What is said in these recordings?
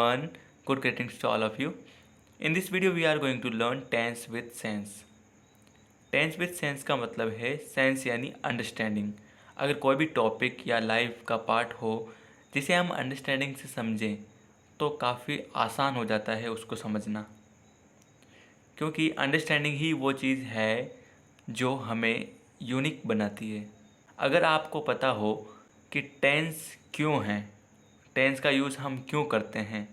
everyone, good greetings to all of you. In this video we are going to learn tense with sense. Tense with sense का मतलब है sense यानी understanding. अगर कोई भी topic या लाइफ का पार्ट हो जिसे हम अंडरस्टैंडिंग से समझें तो काफ़ी आसान हो जाता है उसको समझना, क्योंकि अंडरस्टैंडिंग ही वो चीज़ है जो हमें यूनिक बनाती है। अगर आपको पता हो कि टेंस क्यों है, टेंस का यूज़ हम क्यों करते हैं,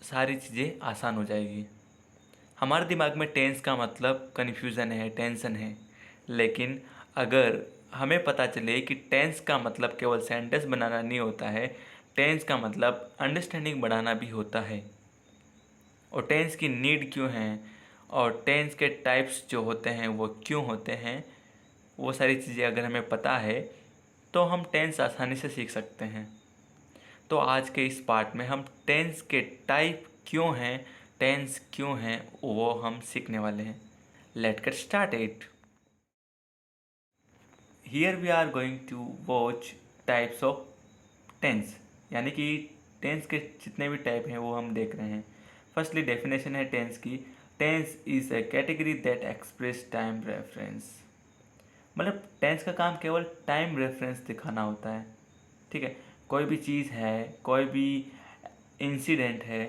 सारी चीज़ें आसान हो जाएगी। हमारे दिमाग में टेंस का मतलब कन्फ्यूज़न है, टेंशन है, लेकिन अगर हमें पता चले कि टेंस का मतलब केवल सेंटेंस बनाना नहीं होता है, टेंस का मतलब अंडरस्टैंडिंग बढ़ाना भी होता है, और टेंस की नीड क्यों है और टेंस के टाइप्स जो होते हैं वो क्यों होते हैं, वो सारी चीज़ें अगर हमें पता है तो हम टेंस आसानी से सीख सकते हैं। तो आज के इस पार्ट में हम टेंस के टाइप क्यों हैं, टेंस क्यों हैं, वो हम सीखने वाले हैं। Let's get started. Here we are going to watch types of tense, यानी कि टेंस के जितने भी टाइप हैं वो हम देख रहे हैं। फर्स्टली डेफिनेशन है टेंस की। Tense is a category that express time reference. मतलब टेंस का काम केवल टाइम रेफरेंस दिखाना होता है। ठीक है, कोई भी चीज़ है, कोई भी इंसिडेंट है,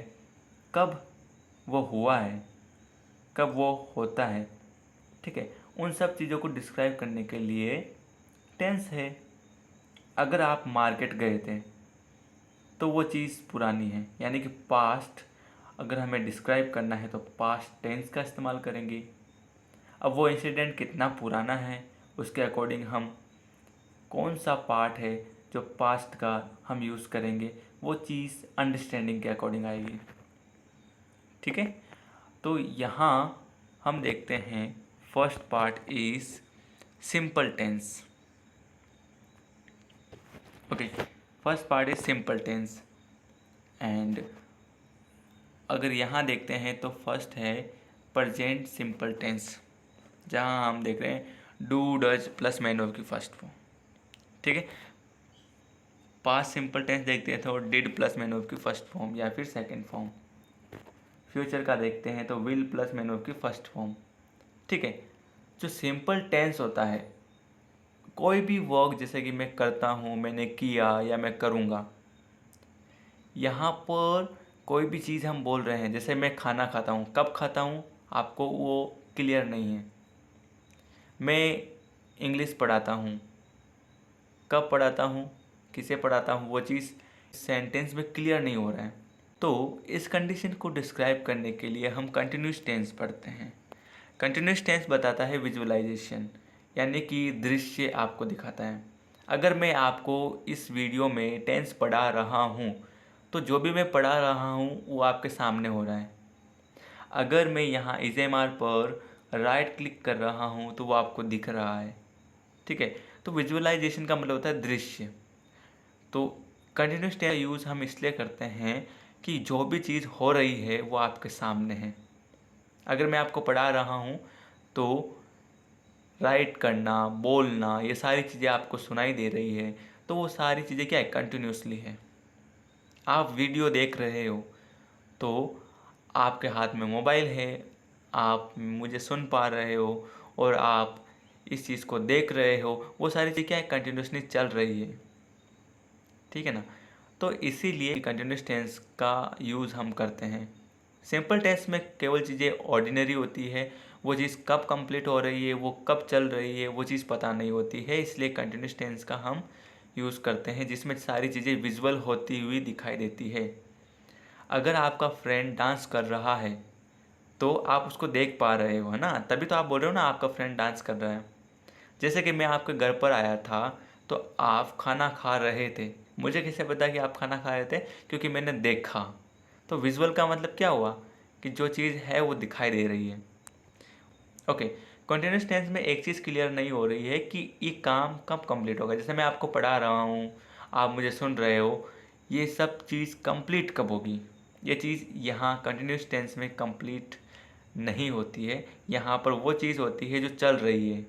कब वो हुआ है, कब वो होता है, ठीक है, उन सब चीज़ों को डिस्क्राइब करने के लिए टेंस है। अगर आप मार्केट गए थे तो वो चीज़ पुरानी है, यानी कि पास्ट अगर हमें डिस्क्राइब करना है तो पास्ट टेंस का इस्तेमाल करेंगे। अब वो इंसिडेंट कितना पुराना है उसके अकॉर्डिंग हम कौन सा पार्ट है जो पास्ट का हम यूज़ करेंगे, वो चीज़ अंडरस्टैंडिंग के अकॉर्डिंग आएगी। ठीक है, तो यहाँ हम देखते हैं first part is simple tense. Okay, first part is simple tense. And अगर यहाँ देखते हैं तो फर्स्ट है प्रेजेंट सिंपल टेंस, जहाँ हम देख रहे हैं do does plus man verb की फर्स्ट फॉर्म। ठीक है, पास्ट सिंपल टेंस देखते हैं तो डिड प्लस मैन वर्ब की फर्स्ट फॉर्म या फिर सेकंड फॉर्म। फ्यूचर का देखते हैं तो विल प्लस मैन वर्ब की फर्स्ट फॉर्म। ठीक है, जो सिंपल टेंस होता है, कोई भी वर्क जैसे कि मैं करता हूँ, मैंने किया या मैं करूँगा, यहाँ पर कोई भी चीज़ हम बोल रहे हैं, जैसे मैं खाना खाता हूँ, कब खाता हूँ आपको वो क्लियर नहीं है। मैं इंग्लिश पढ़ाता हूँ, कब पढ़ाता हूँ, किसे पढ़ाता हूँ, वो चीज़ सेंटेंस में क्लियर नहीं हो रहा है। तो इस कंडीशन को डिस्क्राइब करने के लिए हम कंटिन्यूस टेंस पढ़ते हैं। कंटिन्यूस टेंस बताता है विजुअलाइजेशन, यानी कि दृश्य आपको दिखाता है। अगर मैं आपको इस वीडियो में टेंस पढ़ा रहा हूँ तो जो भी मैं पढ़ा रहा हूँ वो आपके सामने हो रहा है। अगर मैं यहाँ इज़ेमआर पर राइट क्लिक कर रहा हूँ तो वो आपको दिख रहा है। ठीक है, तो विजुअलाइजेशन का मतलब होता है दृश्य। तो कंटिन्यूस टेंस का यूज़ हम इसलिए करते हैं कि जो भी चीज़ हो रही है वो आपके सामने है। अगर मैं आपको पढ़ा रहा हूँ तो राइट करना, बोलना, ये सारी चीज़ें आपको सुनाई दे रही है, तो वो सारी चीज़ें क्या है, कंटिन्यूसली है। आप वीडियो देख रहे हो तो आपके हाथ में मोबाइल है, आप मुझे सुन पा रहे हो और आप इस चीज़ को देख रहे हो, वो सारी चीज़ें क्या है, कंटिन्यूसली चल रही है। ठीक है ना, तो इसीलिए कंटिन्यूस टेंस का यूज़ हम करते हैं। सिंपल टेंस में केवल चीज़ें ऑर्डिनरी होती है, वो चीज़ कब कंप्लीट हो रही है, वो कब चल रही है, वो चीज़ पता नहीं होती है, इसलिए कंटिन्यूस टेंस का हम यूज़ करते हैं जिसमें सारी चीज़ें विजुअल होती हुई दिखाई देती है। अगर आपका फ्रेंड डांस कर रहा है तो आप उसको देख पा रहे हो, है ना, तभी तो आप बोल रहे हो ना आपका फ्रेंड डांस कर रहा है। जैसे कि मैं आपके घर पर आया था तो आप खाना खा रहे थे, मुझे कैसे पता कि आप खाना खा रहे थे, क्योंकि मैंने देखा। तो विजुअल का मतलब क्या हुआ कि जो चीज़ है वो दिखाई दे रही है। ओके, कंटिन्यूस टेंस में एक चीज़ क्लियर नहीं हो रही है कि ये काम कब कंप्लीट होगा। जैसे मैं आपको पढ़ा रहा हूँ, आप मुझे सुन रहे हो, ये सब चीज़ कंप्लीट कब होगी, ये चीज़ यहाँ कंटिन्यूस टेंस में कंप्लीट नहीं होती है। यहाँ पर वो चीज़ होती है जो चल रही है।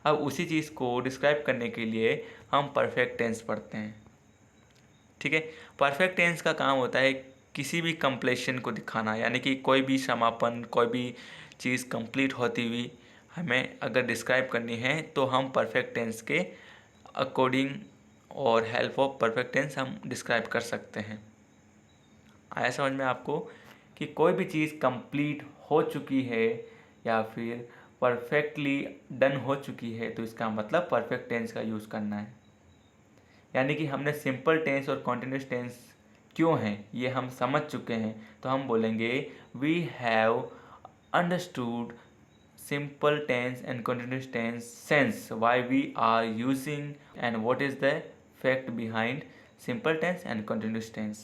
अब उसी चीज़ को डिस्क्राइब करने के लिए हम परफेक्ट टेंस पढ़ते हैं। ठीक है, परफेक्ट टेंस का काम होता है किसी भी कंप्लीशन को दिखाना, यानी कि कोई भी समापन, कोई भी चीज़ कंप्लीट होती हुई हमें अगर डिस्क्राइब करनी है तो हम परफेक्ट टेंस के अकॉर्डिंग और हेल्प ऑफ परफेक्ट टेंस हम डिस्क्राइब कर सकते हैं। आया समझ में आपको कि कोई भी चीज़ कंप्लीट हो चुकी है या फिर परफेक्टली डन हो चुकी है तो इसका मतलब परफेक्ट टेंस का यूज़ करना है। यानी कि हमने सिंपल टेंस और कॉन्टिन्यूस टेंस क्यों हैं ये हम समझ चुके हैं, तो हम बोलेंगे we have understood simple tense and continuous tense sense why we are using and what is the fact behind simple tense and continuous tense।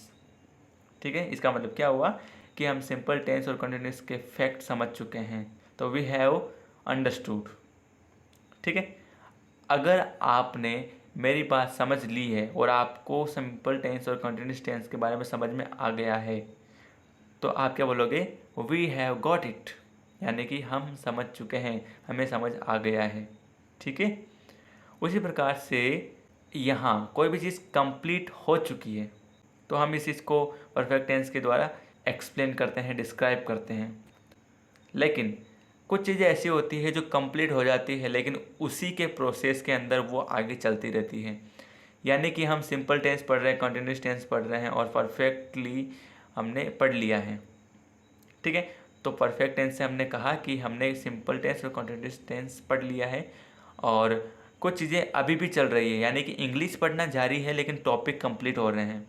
ठीक है, इसका मतलब क्या हुआ कि हम सिंपल टेंस और कंटिन्यूस के फैक्ट समझ चुके हैं, तो वी हैव अंडरस्टूड। ठीक है, अगर आपने मेरी बात समझ ली है और आपको सिंपल टेंस और कंटिन्यूस टेंस के बारे में समझ में आ गया है तो आप क्या बोलोगे, वी हैव गॉट इट, यानी कि हम समझ चुके हैं, हमें समझ आ गया है। ठीक है, उसी प्रकार से यहाँ कोई भी चीज़ कंप्लीट हो चुकी है तो हम इस चीज़ को परफेक्ट टेंस के द्वारा एक्सप्लेन करते हैं, डिस्क्राइब करते हैं। लेकिन कुछ चीज़ें ऐसी होती है जो कंप्लीट हो जाती है लेकिन उसी के प्रोसेस के अंदर वो आगे चलती रहती है। यानी कि हम सिंपल टेंस पढ़ रहे हैं, कंटिन्यूस टेंस पढ़ रहे हैं और परफेक्टली हमने पढ़ लिया है। ठीक है, तो परफेक्ट टेंस से हमने कहा कि हमने सिंपल टेंस और कंटिन्यूस टेंस पढ़ लिया है और कुछ चीज़ें अभी भी चल रही है, यानी कि इंग्लिश पढ़ना जारी है लेकिन टॉपिक कंप्लीट हो रहे हैं।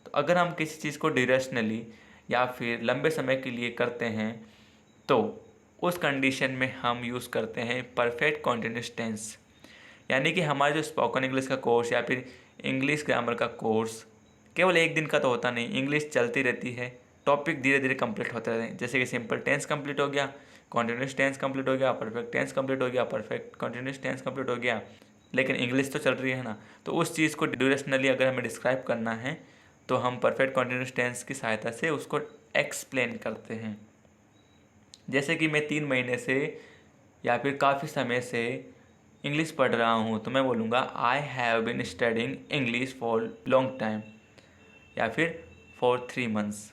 तो अगर हम किसी चीज़ को ड्यूरेशनली या फिर लंबे समय के लिए करते हैं तो उस कंडीशन में हम यूज़ करते हैं परफेक्ट कंटिन्यूस टेंस। यानी कि हमारा जो स्पोकन इंग्लिश का कोर्स या फिर इंग्लिश ग्रामर का कोर्स केवल एक दिन का तो होता नहीं, इंग्लिश चलती रहती है, टॉपिक धीरे धीरे कंप्लीट होते रहते हैं। जैसे कि सिंपल टेंस कंप्लीट हो गया, कॉन्टिन्यूस टेंस कंप्लीट हो गया, परफेक्ट टेंस कंप्लीट हो गया, परफेक्ट कॉन्टिन्यूस टेंस कंप्लीट हो गया, लेकिन इंग्लिश तो चल रही है ना। तो उस चीज़ को ड्यूरेशनली अगर हमें डिस्क्राइब करना है तो हम परफेक्ट कॉन्टिन्यूस टेंस की सहायता से उसको एक्सप्लेन करते हैं। जैसे कि मैं 3 महीने से या फिर काफ़ी समय से इंग्लिश पढ़ रहा हूँ तो मैं बोलूँगा I have been studying English for long time या फिर फॉर 3 मंथ्स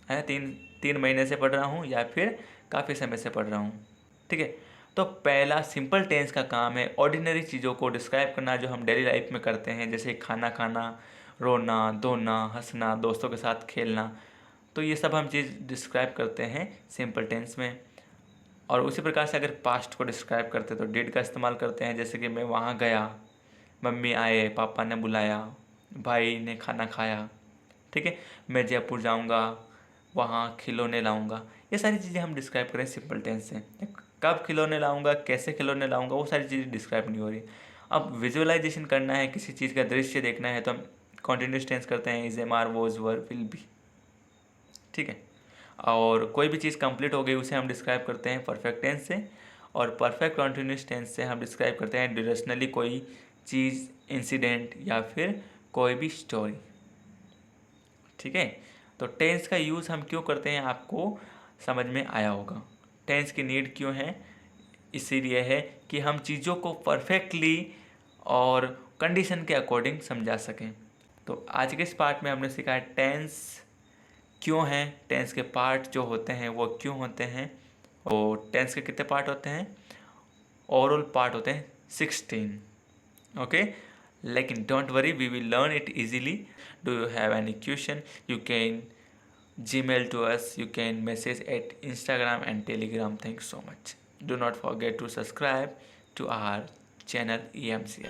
है, तीन महीने से पढ़ रहा हूँ या फिर काफ़ी समय से पढ़ रहा हूँ। ठीक है, तो पहला सिंपल टेंस का काम है ऑर्डिनरी चीज़ों को डिस्क्राइब करना जो हम डेली लाइफ में करते हैं, जैसे खाना खाना, रोना धोना, हंसना, दोस्तों के साथ खेलना। तो ये सब हम चीज़ डिस्क्राइब करते हैं सिंपल टेंस में। और उसी प्रकार से अगर पास्ट को डिस्क्राइब करते तो डिड का इस्तेमाल करते हैं, जैसे कि मैं वहाँ गया, मम्मी आए, पापा ने बुलाया, भाई ने खाना खाया। ठीक है, मैं जयपुर जाऊँगा, वहाँ खिलौने लाऊंगा। ये सारी चीज़ें हम डिस्क्राइब करें सिंपल टेंस से। कब खिलौने लाऊंगा, कैसे खिलौने लाऊंगा, वो सारी चीज़ें डिस्क्राइब नहीं हो रही। अब विजुअलाइजेशन करना है, किसी चीज़ का दृश्य देखना है तो हम कॉन्टिन्यूस टेंस करते हैं, is, am, are, was, were, will be. ठीक है, और कोई भी चीज़ कंप्लीट हो गई उसे हम डिस्क्राइब करते हैं परफेक्ट टेंस से, और परफेक्ट कॉन्टिन्यूस टेंस से हम डिस्क्राइब करते हैं ड्यूरेशनली कोई चीज़, इंसिडेंट या फिर कोई भी स्टोरी। ठीक है, तो टेंस का यूज़ हम क्यों करते हैं आपको समझ में आया होगा। टेंस की नीड क्यों है, इसीलिए है कि हम चीज़ों को परफेक्टली और कंडीशन के अकॉर्डिंग समझा सकें। तो आज के इस पार्ट में हमने सीखा है टेंस क्यों है, टेंस के पार्ट जो होते हैं वो क्यों होते हैं, और टेंस के कितने पार्ट होते हैं, ओवरऑल पार्ट होते हैं 16। ओके, लेकिन don't worry, we will learn it easily. Do you have any question, you can Gmail to us, you can message at Instagram and Telegram. Thank you so much. Do not forget to subscribe to our channel EMCIQ.